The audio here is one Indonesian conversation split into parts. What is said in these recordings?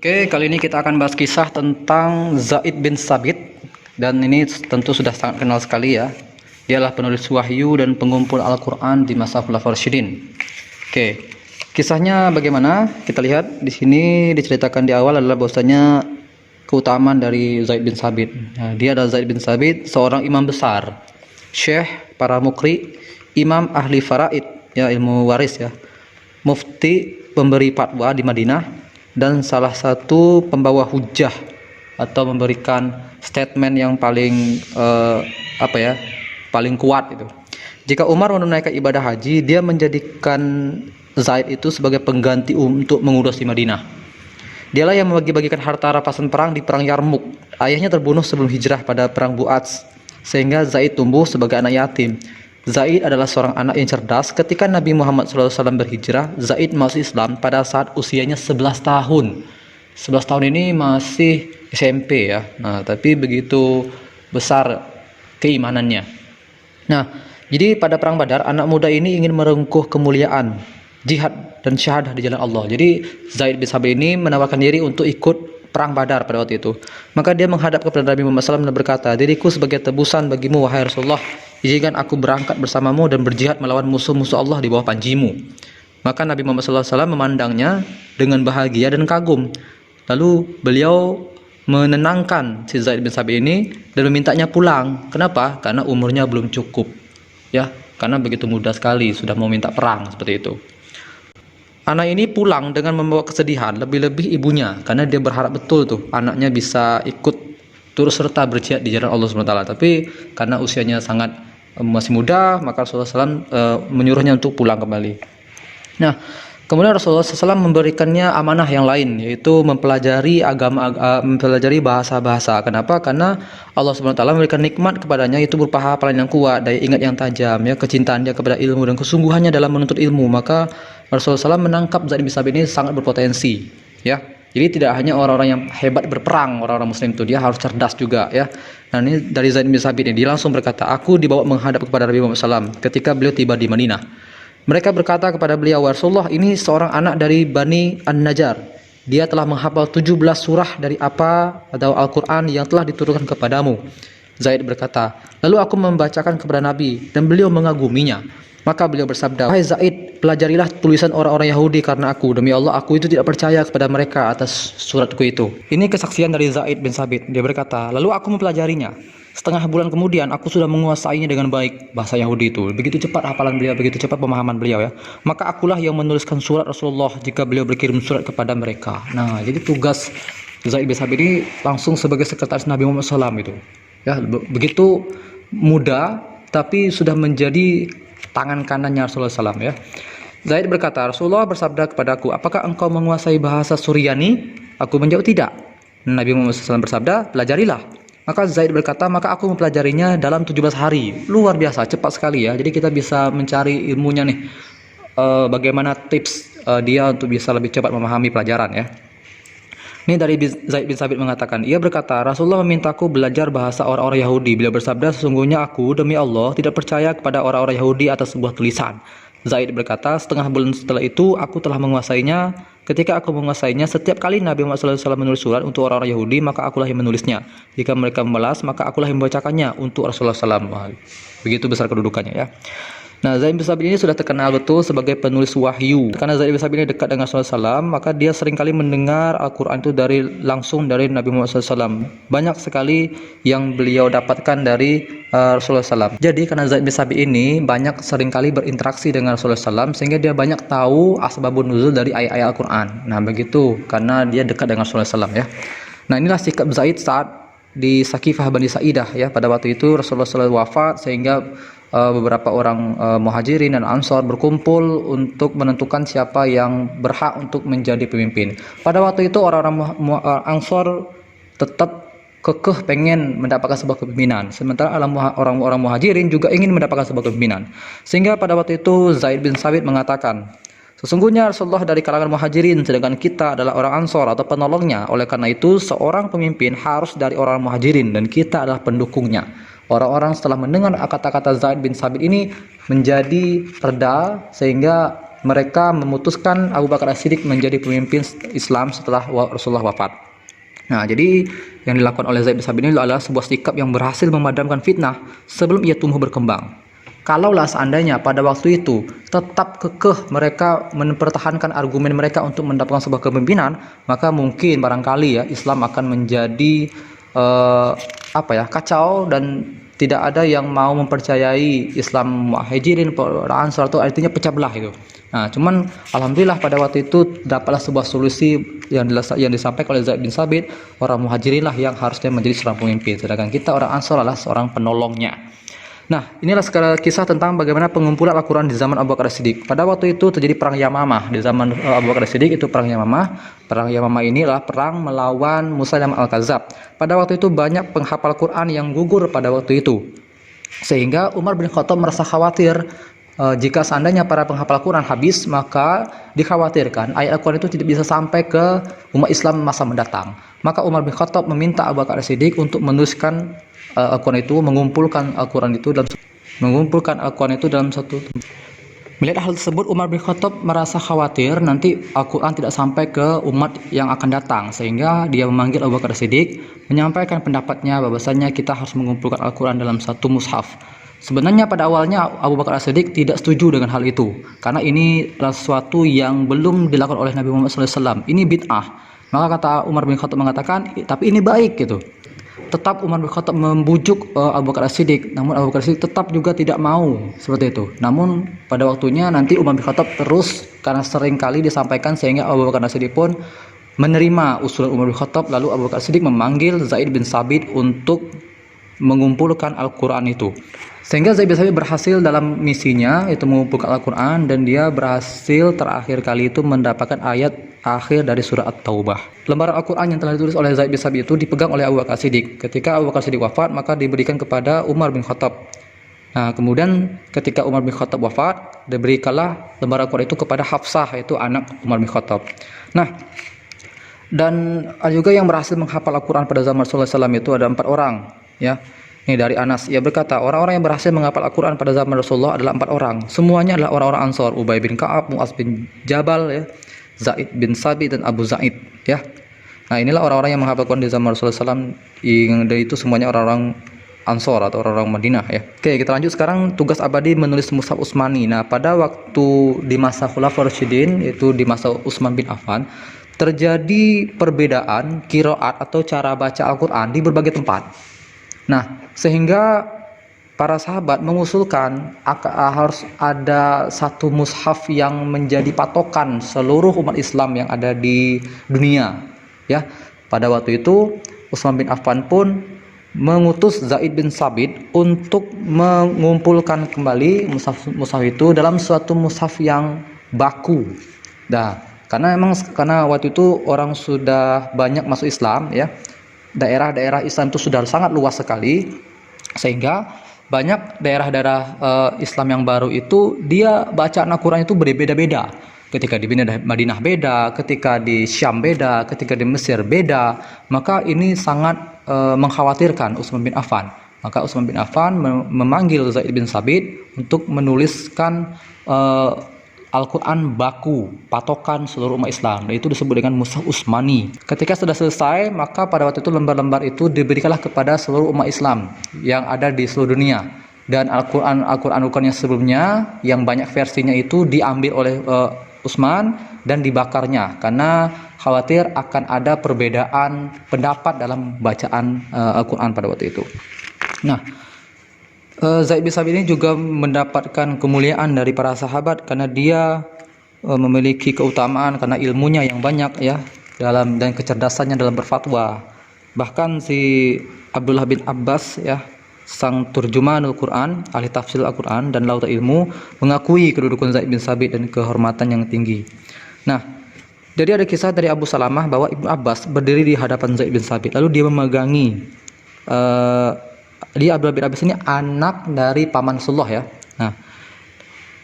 Oke, kali ini kita akan bahas kisah tentang Zaid bin Sabit, dan ini tentu sudah sangat kenal sekali ya. Dialah penulis wahyu dan pengumpul Al-Quran di masa Khulafaur Rasyidin. Oke, kisahnya bagaimana? Kita lihat di sini diceritakan di awal adalah bahwasanya keutamaan dari Zaid bin Sabit. Nah, dia adalah Zaid bin Sabit, seorang imam besar, syekh, para mukri, imam ahli faraid, ya ilmu waris ya, mufti, pemberi fatwa di Madinah, dan salah satu pembawa hujah atau memberikan statement yang paling paling kuat itu. Jika Umar menunaikan ibadah haji, dia menjadikan Zaid itu sebagai pengganti untuk mengurus di Madinah. Dialah yang membagi-bagikan harta rampasan perang di perang Yarmuk. Ayahnya terbunuh sebelum hijrah pada perang Bu'ats, sehingga Zaid tumbuh sebagai anak yatim. Zaid adalah seorang anak yang cerdas. Ketika Nabi Muhammad SAW berhijrah, Zaid masuk Islam pada saat usianya 11 tahun. 11 tahun ini masih SMP ya. Nah, tapi begitu besar keimanannya. Nah, jadi pada perang Badar, anak muda ini ingin merengkuh kemuliaan, jihad dan syahadah di jalan Allah. Jadi Zaid bin Sabit ini menawarkan diri untuk ikut perang Badar pada waktu itu. Maka dia menghadap kepada Nabi Muhammad SAW dan berkata, "Diriku sebagai tebusan bagimu wahai Rasulullah. Izinkan aku berangkat bersamamu dan berjihad melawan musuh-musuh Allah di bawah panjimu." Maka Nabi Muhammad SAW memandangnya dengan bahagia dan kagum. Lalu beliau menenangkan si Zaid bin Sabit ini dan memintanya pulang. Kenapa? Karena umurnya belum cukup. Ya, karena begitu muda sekali sudah mau minta perang seperti itu. Anak ini pulang dengan membawa kesedihan, lebih-lebih ibunya, karena dia berharap betul tuh anaknya bisa ikut turut serta berjihad di jalan Allah SWT. Tapi karena usianya sangat masih muda, maka Rasulullah SAW menyuruhnya untuk pulang kembali. Nah, kemudian Rasulullah SAW memberikannya amanah yang lain, yaitu mempelajari mempelajari bahasa-bahasa. Kenapa? Karena Allah SWT memberikan nikmat kepadanya, itu berupa hafalan yang kuat, daya ingat yang tajam, ya, kecintaan dia kepada ilmu dan kesungguhannya dalam menuntut ilmu. Maka Rasulullah SAW menangkap Zaid bin Sabit ini sangat berpotensi, ya. Jadi tidak hanya orang-orang yang hebat berperang, orang-orang Muslim itu, dia harus cerdas juga, ya. Nah, ini dari Zaid bin Sabit ini, dia langsung berkata, "Aku dibawa menghadap kepada Nabi Muhammad SAW ketika beliau tiba di Madinah. Mereka berkata kepada beliau, Rasulullah, ini seorang anak dari Bani An-Najjar. Dia telah menghafal 17 surah dari apa atau Al-Quran yang telah diturunkan kepadamu." Zaid berkata, "Lalu aku membacakan kepada Nabi dan beliau mengaguminya. Maka beliau bersabda, wahai Zaid, pelajarilah tulisan orang-orang Yahudi karena aku. Demi Allah, aku itu tidak percaya kepada mereka atas suratku itu." Ini kesaksian dari Zaid bin Sabit. Dia berkata, "Lalu aku mempelajarinya. Setengah bulan kemudian aku sudah menguasainya dengan baik." Bahasa Yahudi itu. Begitu cepat hafalan beliau, begitu cepat pemahaman beliau ya. "Maka akulah yang menuliskan surat Rasulullah jika beliau berkirim surat kepada mereka." Nah, jadi tugas Zaid bin Sabit ini langsung sebagai sekretaris Nabi Muhammad SAW itu. Ya, begitu muda tapi sudah menjadi tangan kanannya Rasulullah SAW ya. Zaid berkata, "Rasulullah bersabda kepadaku, apakah engkau menguasai bahasa Suryani?" Aku menjawab, "Tidak." Nabi Muhammad SAW bersabda, "Pelajarilah." Maka Zaid berkata, "Maka aku mempelajarinya dalam 17 hari. Luar biasa, cepat sekali ya. Jadi kita bisa mencari ilmunya nih. Bagaimana tips dia untuk bisa lebih cepat memahami pelajaran ya. Ini dari Zaid bin Sabit mengatakan, ia berkata, Rasulullah memintaku belajar bahasa orang-orang Yahudi. Beliau bersabda, sesungguhnya aku demi Allah tidak percaya kepada orang-orang Yahudi atas sebuah tulisan. Zaid berkata, setengah bulan setelah itu aku telah menguasainya. Ketika aku menguasainya, setiap kali Nabi Muhammad SAW menulis surat untuk orang-orang Yahudi, maka akulah yang menulisnya. Jika mereka membalas, maka akulah yang membacakannya untuk Rasulullah SAW. Begitu besar kedudukannya ya. Nah, Zaid bin Sabit ini sudah terkenal betul sebagai penulis wahyu. Karena Zaid bin Sabit ini dekat dengan Rasulullah SAW, maka dia seringkali mendengar Al-Quran itu langsung dari Nabi Muhammad SAW. Banyak sekali yang beliau dapatkan dari Rasulullah SAW. Jadi karena Zaid bin Sabit ini banyak seringkali berinteraksi dengan Rasulullah SAW, sehingga dia banyak tahu asbabun nuzul dari ayat-ayat Al-Quran. Nah, begitu karena dia dekat dengan Rasulullah SAW ya. Nah, inilah sikap Zaid saat di Sakifah Bani Sa'idah ya. Pada waktu itu Rasulullah SAW wafat, sehingga beberapa orang muhajirin dan ansor berkumpul untuk menentukan siapa yang berhak untuk menjadi pemimpin. Pada waktu itu orang-orang ansor tetap kekeh pengen mendapatkan sebuah kepemimpinan, sementara orang-orang muhajirin juga ingin mendapatkan sebuah kepemimpinan. Sehingga pada waktu itu Zaid bin Sabit mengatakan, sesungguhnya Rasulullah dari kalangan muhajirin, sedangkan kita adalah orang ansor atau penolongnya. Oleh karena itu seorang pemimpin harus dari orang muhajirin dan kita adalah pendukungnya. Orang-orang setelah mendengar kata-kata Zaid bin Sabit ini menjadi reda, sehingga mereka memutuskan Abu Bakar As-Siddiq menjadi pemimpin Islam setelah Rasulullah wafat. Nah, jadi yang dilakukan oleh Zaid bin Sabit ini adalah sebuah sikap yang berhasil memadamkan fitnah sebelum ia tumbuh berkembang. Kalaulah seandainya pada waktu itu tetap kekeh mereka mempertahankan argumen mereka untuk mendapatkan sebuah kepemimpinan, maka mungkin barangkali ya Islam akan menjadi kacau dan tidak ada yang mau mempercayai Islam Muhajirin, Ansar, itu artinya pecah belah itu. Nah, cuman alhamdulillah pada waktu itu dapatlah sebuah solusi yang disampaikan oleh Zaid bin Sabit, orang Muhajirin lah yang harusnya menjadi seorang pemimpin, sedangkan kita orang Ansar adalah seorang penolongnya. Nah, inilah segala kisah tentang bagaimana pengumpulan Al-Quran di zaman Abu Bakar As-Siddiq. Pada waktu itu terjadi perang Yamamah di zaman Abu Bakar As-Siddiq, itu perang Yamamah. Perang Yamamah inilah perang melawan Musailamah Al-Kadzab. Pada waktu itu banyak penghafal Quran yang gugur pada waktu itu. Sehingga Umar bin Khattab merasa khawatir jika seandainya para penghafal Quran habis, maka dikhawatirkan ayat Al-Quran itu tidak bisa sampai ke umat Islam masa mendatang. Maka Umar bin Khattab meminta Abu Bakar As-Siddiq untuk menuliskan Al-Quran itu, mengumpulkan Al-Quran itu dalam satu. Melihat hal tersebut, Umar bin Khattab merasa khawatir nanti Al-Quran tidak sampai ke umat yang akan datang, sehingga dia memanggil Abu Bakar As-Siddiq, menyampaikan pendapatnya bahwasanya kita harus mengumpulkan Al-Quran dalam satu mushaf. Sebenarnya pada awalnya Abu Bakar As-Siddiq tidak setuju dengan hal itu, karena ini adalah sesuatu yang belum dilakukan oleh Nabi Muhammad SAW. Ini bid'ah. Maka kata Umar bin Khattab mengatakan, tapi ini baik gitu. Tetap Umar bin Khattab membujuk Abu Bakar As-Siddiq, namun Abu Bakar As-Siddiq tetap juga tidak mau seperti itu. Namun pada waktunya nanti Umar bin Khattab terus, karena sering kali disampaikan, sehingga Abu Bakar As-Siddiq pun menerima usulan Umar bin Khattab. Lalu Abu Bakar As-Siddiq memanggil Zaid bin Sabit untuk mengumpulkan Al-Quran itu. Sehingga Zaid bin Sabit berhasil dalam misinya, itu mengumpulkan Al-Quran, dan dia berhasil terakhir kali itu mendapatkan ayat akhir dari surah At-Taubah. Lembaran Al-Quran yang telah ditulis oleh Zaid bin Sabit itu dipegang oleh Abu Bakar As-Siddiq. Ketika Abu Bakar As-Siddiq wafat, maka diberikan kepada Umar bin Khattab. Nah, kemudian ketika Umar bin Khattab wafat, diberikanlah lembaran Al-Quran itu kepada Hafsah, yaitu anak Umar bin Khattab. Nah, dan ada juga yang berhasil menghafal Al-Quran pada zaman Rasulullah SAW itu ada 4 orang, ya. Ini dari Anas, ia berkata, orang-orang yang berhasil menghafal Al-Quran pada zaman Rasulullah adalah 4 orang. Semuanya adalah orang-orang Ansar, Ubay bin Ka'ab, Mu'az bin Jabal, ya, Zaid bin Sabit, dan Abu Zaid, ya. Nah, inilah orang-orang yang menghafal Al-Quran di zaman Rasulullah SAW, yang dari itu semuanya orang-orang Ansar atau orang-orang Madinah, ya. Oke, kita lanjut sekarang tugas abadi menulis Mushaf Utsmani. Nah, pada waktu di masa Khulafaur Rasyidin, itu di masa Utsman bin Affan, terjadi perbedaan qiraat atau cara baca Al-Quran di berbagai tempat. Nah, sehingga para sahabat mengusulkan harus ada satu mushaf yang menjadi patokan seluruh umat Islam yang ada di dunia, ya. Pada waktu itu Utsman bin Affan pun mengutus Zaid bin Sabit untuk mengumpulkan kembali mushaf itu dalam suatu mushaf yang baku. Nah, karena waktu itu orang sudah banyak masuk Islam, ya. Daerah-daerah Islam itu sudah sangat luas sekali, sehingga banyak daerah-daerah Islam yang baru itu dia bacaan Al-Quran itu berbeda-beda. Ketika di Madinah beda, ketika di Syam beda, ketika di Mesir beda. Maka ini sangat mengkhawatirkan Utsman bin Affan. Maka Utsman bin Affan memanggil Zaid bin Sabit untuk menuliskan Al-Quran baku, patokan seluruh umat Islam, dan itu disebut dengan Mushaf Utsmani. Ketika sudah selesai, maka pada waktu itu lembar-lembar itu diberikanlah kepada seluruh umat Islam yang ada di seluruh dunia. Dan Al-Quran yang sebelumnya, yang banyak versinya itu diambil oleh Utsman dan dibakarnya, karena khawatir akan ada perbedaan pendapat dalam bacaan Al-Quran pada waktu itu. Nah, Zaid bin Sabit ini juga mendapatkan kemuliaan dari para sahabat karena dia memiliki keutamaan karena ilmunya yang banyak, ya, dan kecerdasannya dalam berfatwa. Bahkan si Abdullah bin Abbas, ya, sang turjumanul Quran, ahli tafsir Al-Quran dan lautan ilmu, mengakui kedudukan Zaid bin Sabit dan kehormatan yang tinggi. Nah, jadi ada kisah dari Abu Salamah bahwa Ibnu Abbas berdiri di hadapan Zaid bin Sabit, lalu dia memegangi dia Abdullah bin Abbas ini anak dari paman Rasulullah, ya. Nah,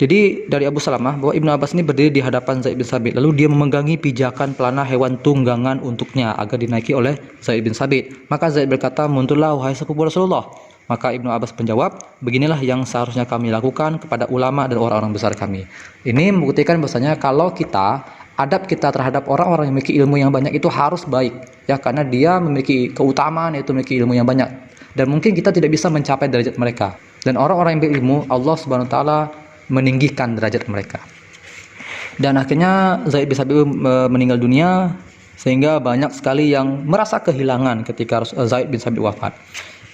jadi dari Abu Salamah bahwa Ibnu Abbas ini berdiri di hadapan Zaid bin Sabit, lalu dia memegangi pijakan pelana hewan tunggangan untuknya agar dinaiki oleh Zaid bin Sabit. Maka Zaid berkata, "Mundurlah wahai sepupu Rasulullah." Maka Ibnu Abbas menjawab, beginilah yang seharusnya kami lakukan kepada ulama dan orang-orang besar kami. Ini membuktikan bahwasanya kalau adab kita terhadap orang-orang yang memiliki ilmu yang banyak itu harus baik, ya, karena dia memiliki keutamaan yaitu memiliki ilmu yang banyak. Dan mungkin kita tidak bisa mencapai derajat mereka. Dan orang-orang yang berilmu, Allah Subhanahu wa taala meninggikan derajat mereka. Dan akhirnya Zaid bin Sabit meninggal dunia, sehingga banyak sekali yang merasa kehilangan ketika Zaid bin Sabit wafat.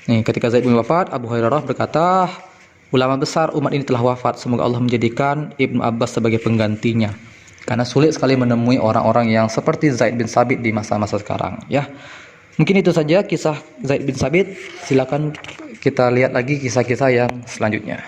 Nih, ketika Zaid bin wafat, Abu Hurairah berkata, ulama besar umat ini telah wafat, semoga Allah menjadikan Ibnu Abbas sebagai penggantinya. Karena sulit sekali menemui orang-orang yang seperti Zaid bin Sabit di masa-masa sekarang, ya. Mungkin itu saja kisah Zaid bin Sabit. Silakan kita lihat lagi kisah-kisah yang selanjutnya.